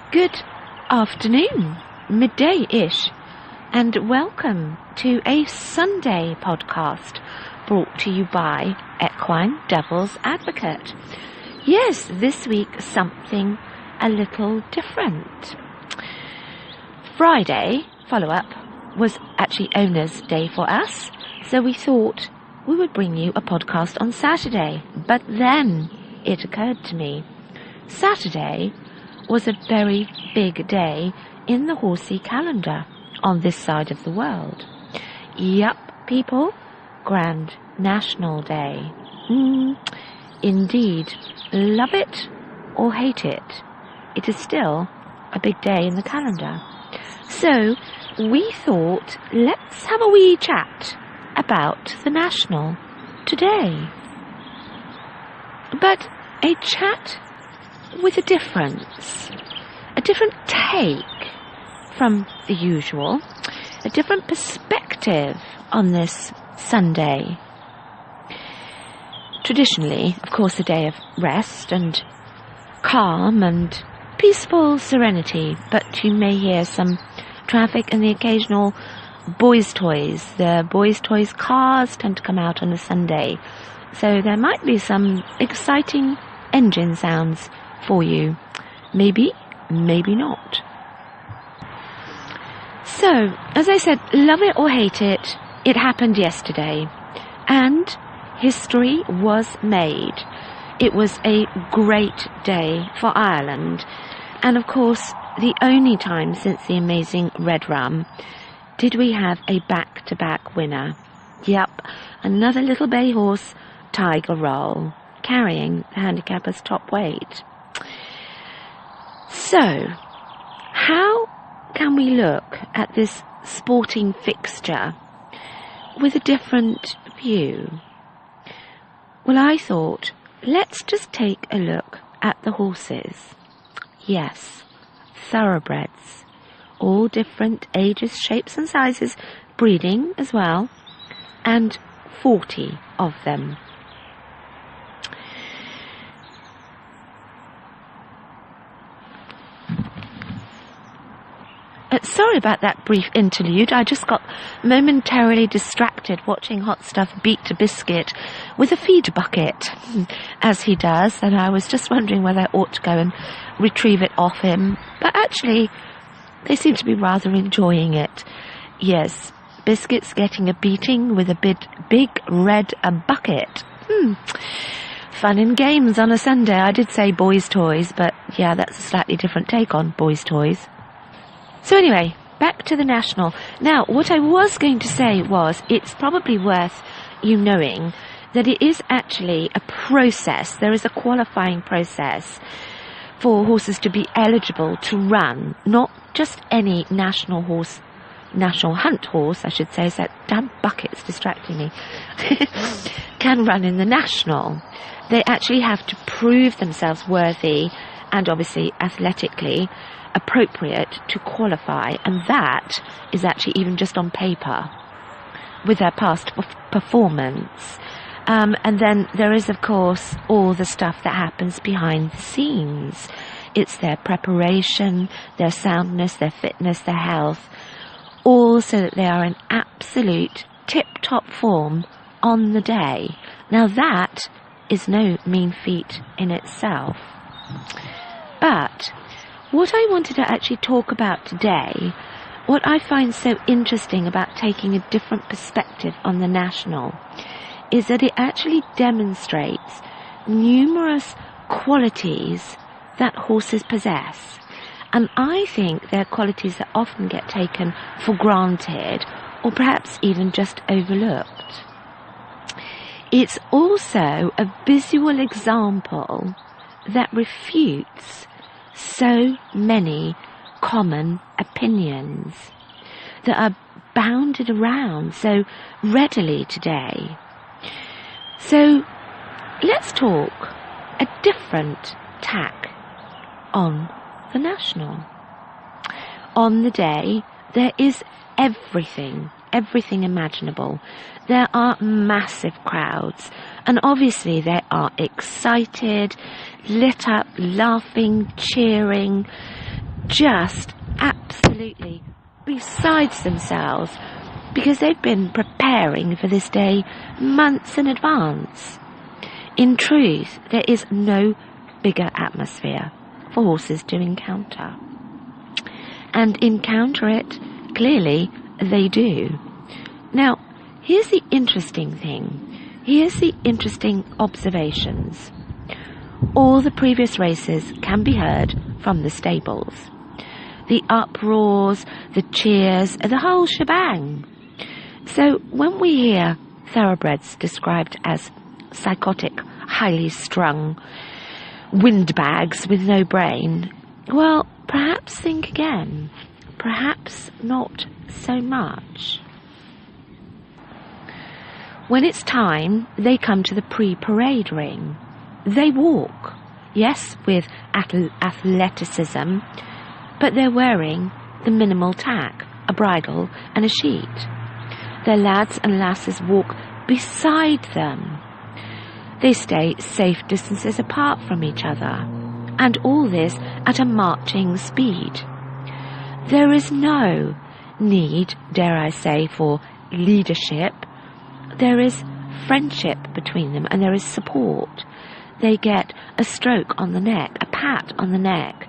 Good afternoon, midday-ish, and welcome to a Sunday podcast brought to you by Equine Devil's Advocate. Yes, this week something a little different. Friday, follow-up, was actually Owner's Day for us, so we thought we would bring you a podcast on Saturday. But then it occurred to me, Saturday was a very big day in the horsey calendar on this side of the world. Yup, people, Grand National Day. Indeed, love it or hate it, it is still a big day in the calendar. So we thought, let's have a wee chat about the National today. But a chat with a different take from the usual, a different perspective on this Sunday. Traditionally, of course, a day of rest and calm and peaceful serenity, but you may hear some traffic and the occasional boys' toys. The boys' toys cars tend to come out on a Sunday, so there might be some exciting engine sounds for you. Maybe, maybe not. So, as I said, love it or hate it, it happened yesterday, and history was made. It was a great day for Ireland, and of course, the only time since the amazing Red Rum did we have a back-to-back winner. Yup, another little bay horse, Tiger Roll, carrying the handicapper's top weight. So, how can we look at this sporting fixture with a different view? Well, I thought, let's just take a look at the horses. Yes, thoroughbreds, all different ages, shapes and sizes, breeding as well, and 40 of them. Sorry about that brief interlude. I just got momentarily distracted watching Hot Stuff beat to Biscuit with a feed bucket, as he does, and I was just wondering whether I ought to go and retrieve it off him. But actually, they seem to be rather enjoying it. Yes, Biscuit's getting a beating with a big red bucket. Fun and games on a Sunday. I did say boys' toys, but yeah, that's a slightly different take on boys' toys. So anyway, back to the National. Now, what I was going to say was, it's probably worth you knowing that it is actually a process. There is a qualifying process for horses to be eligible to run, not just any national hunt horse, I should say, is that damn bucket's distracting me, can run in the National. They actually have to prove themselves worthy and obviously athletically appropriate to qualify, and that is actually even just on paper with their past performance. And then there is, of course, all the stuff that happens behind the scenes. It's their preparation, their soundness, their fitness, their health, all so that they are in absolute tip-top form on the day. Now that is no mean feat in itself. But what I wanted to actually talk about today, what I find so interesting about taking a different perspective on the National, is that it actually demonstrates numerous qualities that horses possess. And I think they're qualities that often get taken for granted, or perhaps even just overlooked. It's also a visual example that refutes so many common opinions that are bounded around so readily today. So let's talk a different tack on the National. On the day, there is everything imaginable. There are massive crowds, and obviously they are excited, lit up, laughing, cheering, just absolutely besides themselves because they've been preparing for this day months in advance. In truth, there is no bigger atmosphere for horses to encounter. And encounter it, clearly, they do. Now, here's the interesting thing. Here's the interesting observations. All the previous races can be heard from the stables. The uproars, the cheers, the whole shebang. So when we hear thoroughbreds described as psychotic, highly strung windbags with no brain, well, perhaps think again. Perhaps not so much. When it's time, they come to the pre-parade ring. They walk, yes, with athleticism, but they're wearing the minimal tack, a bridle and a sheet. Their lads and lasses walk beside them. They stay safe distances apart from each other, and all this at a marching speed. There is no need, dare I say, for leadership. There is friendship between them, and there is support. They get a stroke on the neck, a pat on the neck.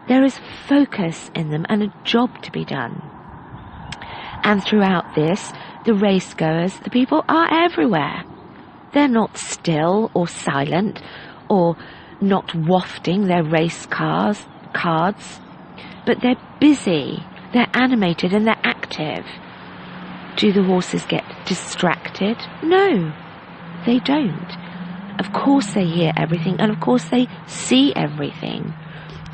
There is focus in them and a job to be done. And throughout this, the race goers, the people are everywhere. They're not still or silent or not wafting their race cards, but they're busy, they're animated and they're active. Do the horses get distracted? No, they don't. Of course they hear everything, and of course they see everything.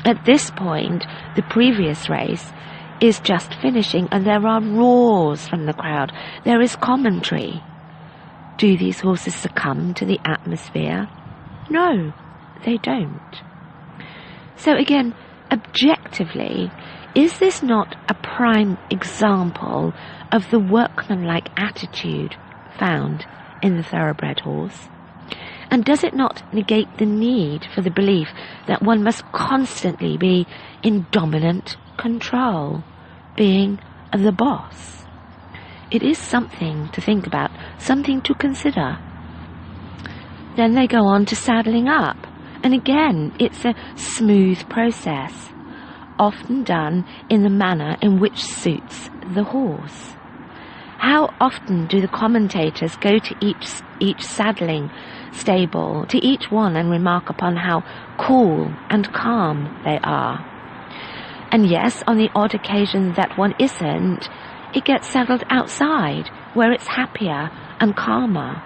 At this point, the previous race is just finishing, and there are roars from the crowd. There is commentary. Do these horses succumb to the atmosphere? No, they don't. So again, objectively, is this not a prime example of the workmanlike attitude found in the thoroughbred horse? And does it not negate the need for the belief that one must constantly be in dominant control, being the boss? It is something to think about, something to consider. Then they go on to saddling up. And again, it's a smooth process, often done in the manner in which suits the horse. How often do the commentators go to each saddling stable, to each one, and remark upon how cool and calm they are? And yes, on the odd occasion that one isn't, it gets saddled outside, where it's happier and calmer.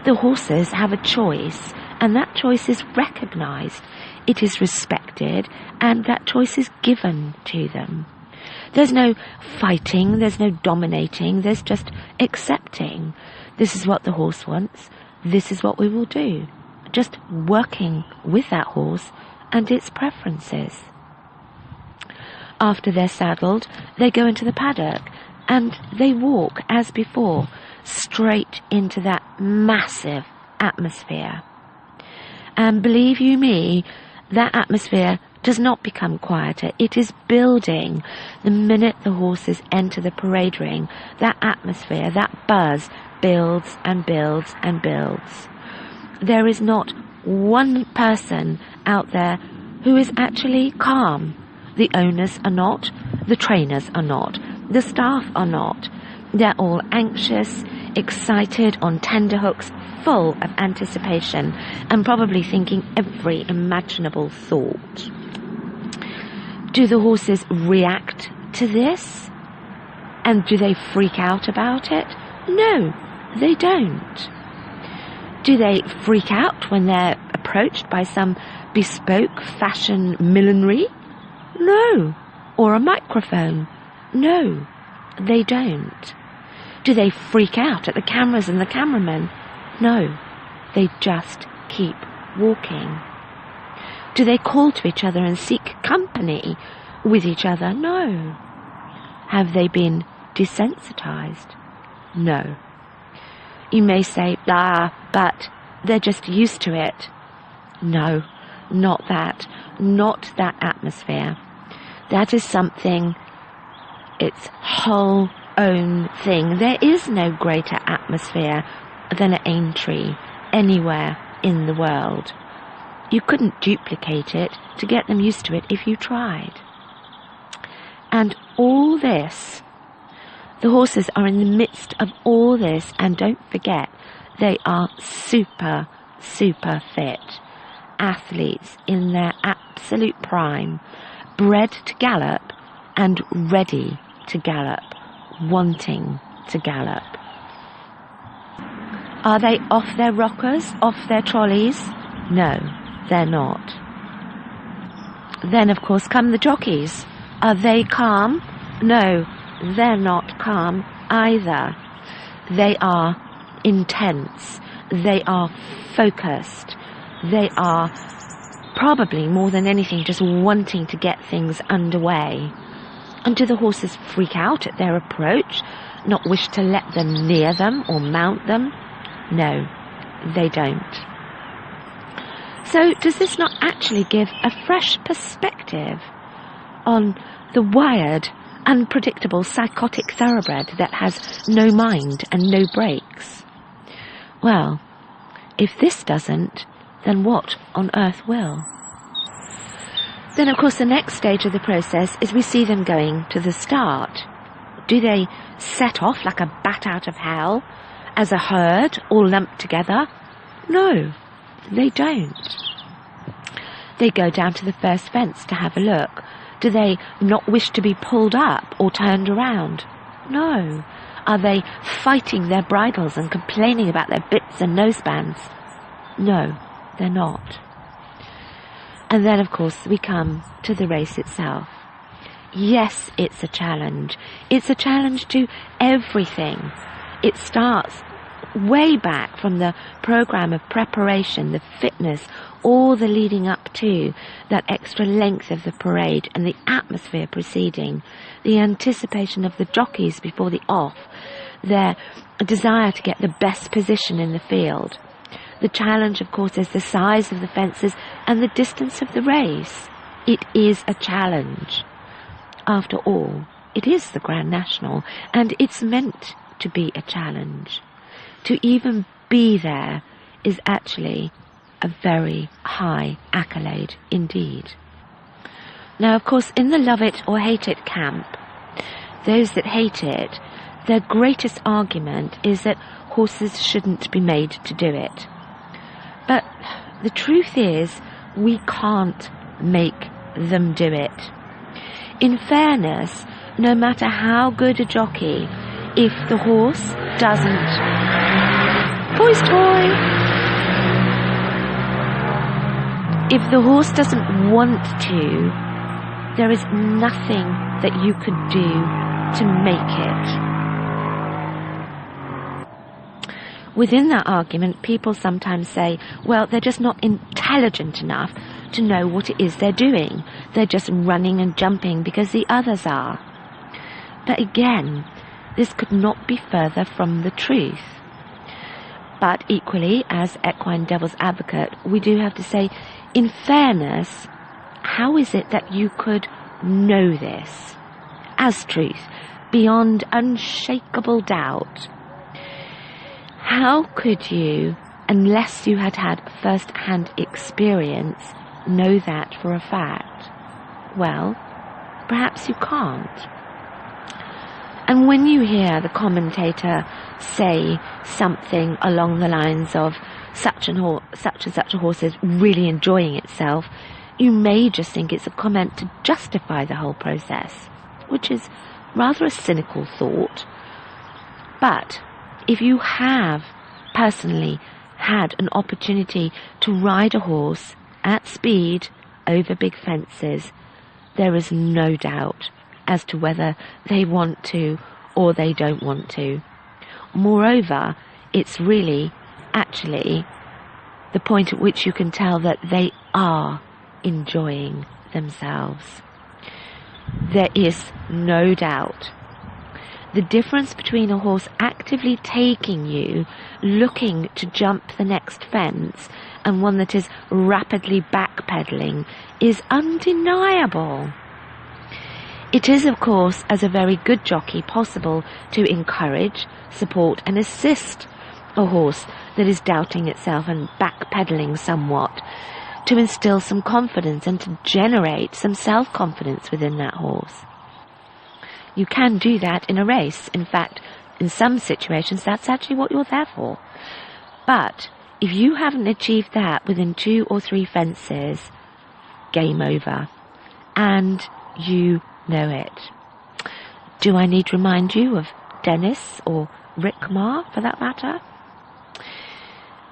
The horses have a choice, and that choice is recognized, it is respected, and that choice is given to them. There's no fighting, there's no dominating, there's just accepting. This is what the horse wants, this is what we will do. Just working with that horse and its preferences. After they're saddled, they go into the paddock, and they walk, as before, straight into that massive atmosphere. And believe you me, that atmosphere does not become quieter. It is building. The minute the horses enter the parade ring, that atmosphere, that buzz, builds and builds and builds. There is not one person out there who is actually calm. The owners are not, the trainers are not, the staff are not. They're all anxious, excited, on tenterhooks, full of anticipation, and probably thinking every imaginable thought. Do the horses react to this? And do they freak out about it? No, they don't. Do they freak out when they're approached by some bespoke fashion millinery? No. Or a microphone? No, they don't. Do they freak out at the cameras and the cameramen? No, they just keep walking. Do they call to each other and seek company with each other? No. Have they been desensitized? No. You may say, but they're just used to it. No, not that. Not that atmosphere. That is something, its whole own thing. There is no greater atmosphere than an Aintree anywhere in the world. You couldn't duplicate it to get them used to it if you tried. And all this, the horses are in the midst of all this, and don't forget, they are super, super fit. Athletes in their absolute prime, bred to gallop and ready to gallop, wanting to gallop. Are they off their rockers, off their trolleys? No, they're not. Then, of course, come the jockeys. Are they calm? No, they're not calm either. They are intense. They are focused. They are probably, more than anything, just wanting to get things underway. And do the horses freak out at their approach, not wish to let them near them or mount them? No, they don't. So does this not actually give a fresh perspective on the wired, unpredictable, psychotic thoroughbred that has no mind and no brakes? Well, if this doesn't, then what on earth will? Then, of course, the next stage of the process is we see them going to the start. Do they set off like a bat out of hell as a herd, all lumped together? No, they don't. They go down to the first fence to have a look. Do they not wish to be pulled up or turned around? No. Are they fighting their bridles and complaining about their bits and nosebands? No, they're not. And then, of course, we come to the race itself. Yes, it's a challenge. It's a challenge to everything. It starts way back from the program of preparation, the fitness, all the leading up to that extra length of the parade and the atmosphere preceding, the anticipation of the jockeys before the off, their desire to get the best position in the field. The challenge, of course, is the size of the fences and the distance of the race. It is a challenge. After all, it is the Grand National, and it's meant to be a challenge. To even be there is actually a very high accolade indeed. Now, of course, in the love it or hate it camp, those that hate it, their greatest argument is that horses shouldn't be made to do it. But the truth is, we can't make them do it. In fairness, no matter how good a jockey, if the horse doesn't... Boys' toy! If the horse doesn't want to, there is nothing that you could do to make it. Within that argument, people sometimes say, well, they're just not intelligent enough to know what it is they're doing. They're just running and jumping because the others are. But again, this could not be further from the truth. But equally, as equine devil's advocate, we do have to say, in fairness, how is it that you could know this as truth, beyond unshakable doubt? How could you, unless you had had first-hand experience, know that for a fact? Well, perhaps you can't. And when you hear the commentator say something along the lines of such and such a horse is really enjoying itself, you may just think it's a comment to justify the whole process, which is rather a cynical thought. But if you have personally had an opportunity to ride a horse at speed over big fences, there is no doubt as to whether they want to or they don't want to. Moreover, it's really actually the point at which you can tell that they are enjoying themselves. There is no doubt. The difference between a horse actively taking you, looking to jump the next fence, and one that is rapidly backpedaling is undeniable. It is, of course, as a very good jockey, possible to encourage, support and assist a horse that is doubting itself and backpedaling somewhat, to instill some confidence and to generate some self-confidence within that horse. You can do that in a race. In fact, in some situations, that's actually what you're there for. But if you haven't achieved that within 2 or 3 fences, game over. And you know it. Do I need to remind you of Dennis or Rick Marr, for that matter?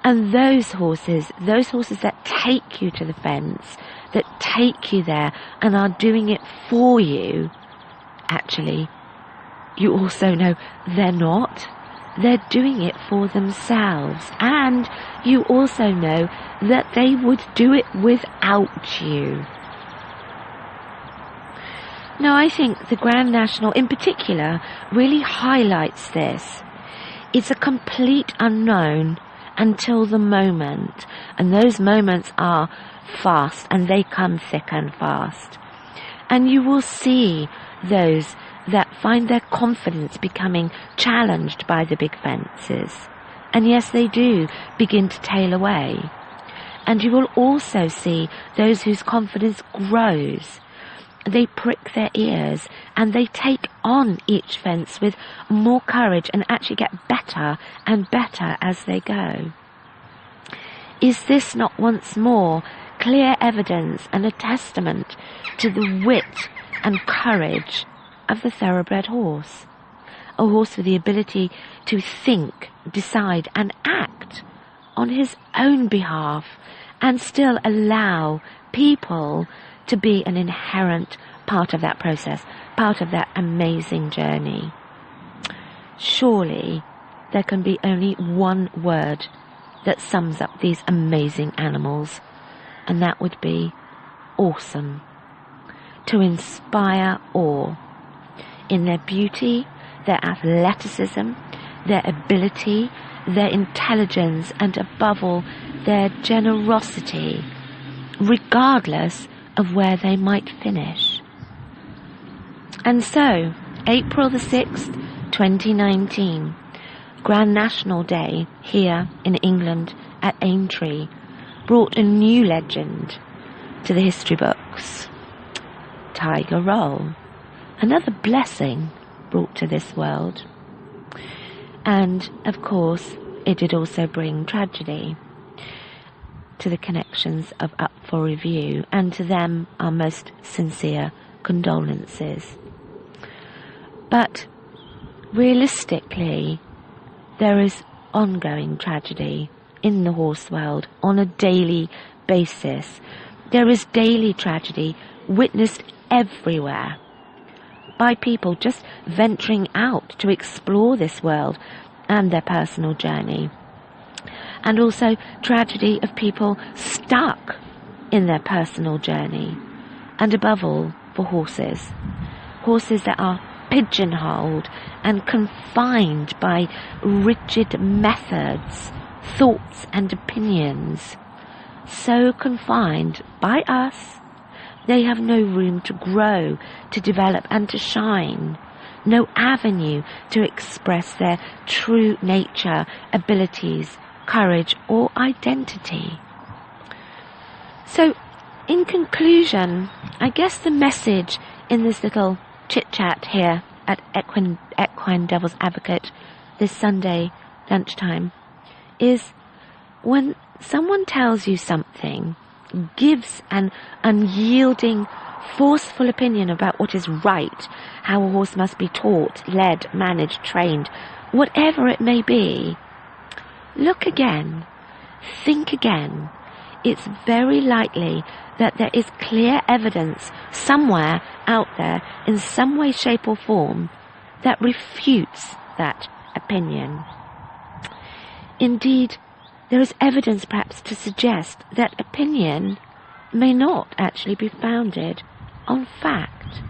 And those horses that take you to the fence, that take you there and are doing it for you, actually, you also know they're not. They're doing it for themselves. And you also know that they would do it without you. Now, I think the Grand National in particular really highlights this. It's a complete unknown until the moment. And those moments are fast, and they come thick and fast. And you will see those that find their confidence becoming challenged by the big fences. And yes, they do begin to tail away. And you will also see those whose confidence grows. They prick their ears and they take on each fence with more courage and actually get better and better as they go. Is this not once more clear evidence and a testament to the wit and courage of the thoroughbred horse? A horse with the ability to think, decide and act on his own behalf and still allow people to be an inherent part of that process, part of that amazing journey. Surely there can be only one word that sums up these amazing animals, and that would be awesome. To inspire awe in their beauty, their athleticism, their ability, their intelligence, and above all, their generosity, regardless of where they might finish. And so, April the 6th, 2019, Grand National Day here in England at Aintree brought a new legend to the history books. Tiger Roll. Another blessing brought to this world. And, of course, it did also bring tragedy to the connections of Up for Review, and to them our most sincere condolences. But realistically, there is ongoing tragedy in the horse world on a daily basis. There is daily tragedy witnessed everywhere by people just venturing out to explore this world and their personal journey. And also tragedy of people stuck in their personal journey. And above all, for horses. Horses that are pigeonholed and confined by rigid methods, thoughts and opinions. So confined by us, they have no room to grow, to develop and to shine. No avenue to express their true nature, abilities, courage or identity. So, in conclusion, I guess the message in this little chit-chat here at Equine Devil's Advocate this Sunday lunchtime is, when someone tells you something, gives an unyielding, forceful opinion about what is right, how a horse must be taught, led, managed, trained, whatever it may be, look again, think again. It's very likely that there is clear evidence somewhere out there, in some way, shape or form, that refutes that opinion. Indeed, there is evidence perhaps to suggest that opinion may not actually be founded on fact.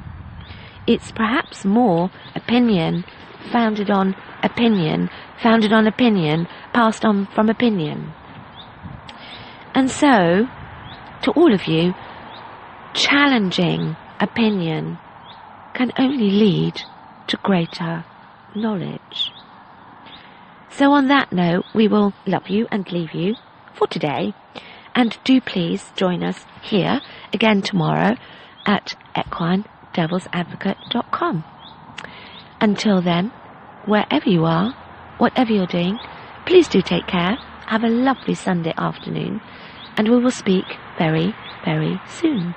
It's perhaps more opinion founded on opinion, passed on from opinion. And so, to all of you, challenging opinion can only lead to greater knowledge. So on that note, we will love you and leave you for today. And do please join us here again tomorrow at equinedevilsadvocate.com. Until then, wherever you are, whatever you're doing, please do take care. Have a lovely Sunday afternoon, and we will speak very, very soon.